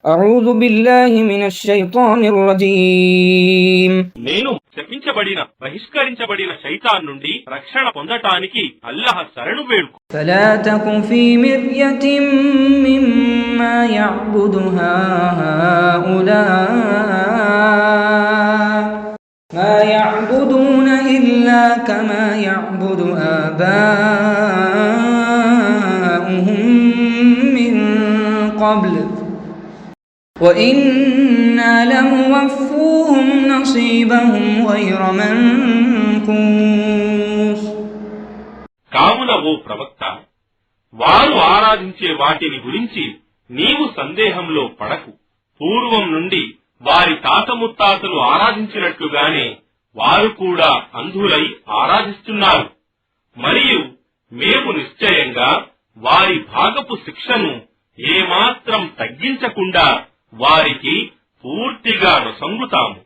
أعوذ بالله من الشيطان الرجيم నేను శపించబడిన బహిష్కరించబడిన శైతాన్ నుండి రక్షణ పొందటానికి అల్లాహ్ శరణు వేడుకు. فلا تك في مرية مما يعبد هؤلاء ما يعبدون إلا كما يعبد آباؤهم من قبل وإنا لموفوهم نصيبهم غير منكوس. కావున ఓ ప్రవక్త, వారు ఆరాధించే వాటిని గురించి నీవు సందేహంలో పడకు. పూర్వం నుండి వారి తాత ముత్తాతలు ఆరాధించినట్లుగానే వారు కూడా అంధులై ఆరాధిస్తున్నారు. మరియు మేము నిశ్చయంగా వారి భాగపు శిక్షను ఏమాత్రం తగ్గించకుండా వారికి పూర్తిగా నొసంగుతాము.